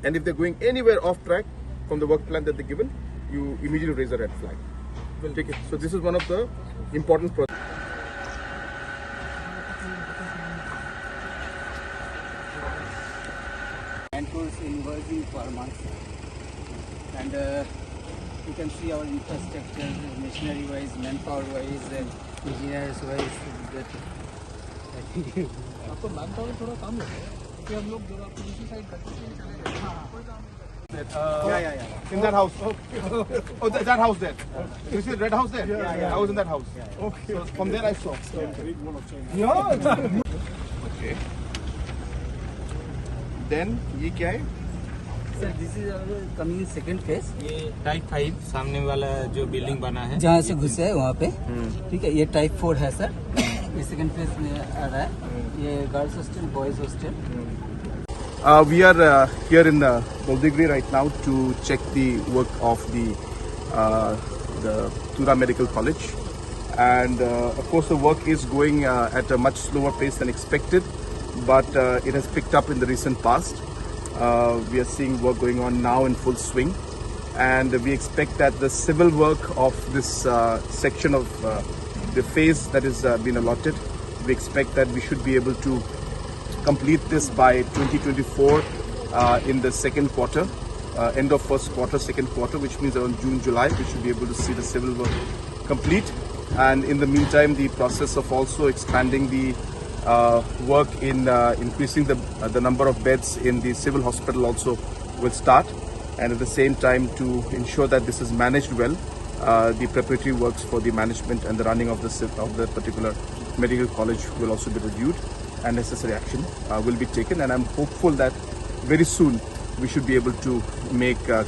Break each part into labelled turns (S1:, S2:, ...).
S1: And if they're going anywhere off track from the work plan that they're given, you immediately raise a red flag. Take it. So this is one of the important processes.
S2: And course invoicing per month, and you can see our infrastructure, machinery wise, manpower wise, and engineers wise.
S3: आपको manpower थोड़ा कम है क्योंकि हम लोग जो आपको दूसरी side करते हैं चले गए कोई काम
S1: Yeah. In that house. Oh, that house there. You see the red house there?
S3: Yeah.
S1: I was in that house.
S3: Okay.
S1: So from there I saw.
S3: Yeah.
S1: Okay. Then ये क्या है?
S2: Sir, this is our coming in second phase.
S4: ये type 5 सामने वाला जो building बना है
S2: जहाँ से घुसे है वहाँ पे, ठीक है, ये टाइप 4 है सर. ये सेकंड फेज में आ रहा है. ये girls hostel, boys hostel.
S1: We are here in Boldigri right now to check the work of the Tura Medical College, and of course the work is going at a much slower pace than expected, but it has picked up in the recent past. We are seeing work going on now in full swing, and we expect that the civil work of this section of the phase that is been allotted, we expect that we should be able to complete this by 2024 in the second quarter, end of first quarter, second quarter, which means around June, July, we should be able to see the civil work complete. And in the meantime, the process of also expanding the work in increasing the number of beds in the civil hospital also will start. And at the same time, to ensure that this is managed well, the preparatory works for the management and the running of the particular medical college will also be reviewed, and necessary action will be taken. And I'm hopeful that very soon we should be able to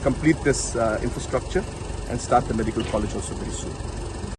S1: complete this infrastructure and start the medical college also very soon.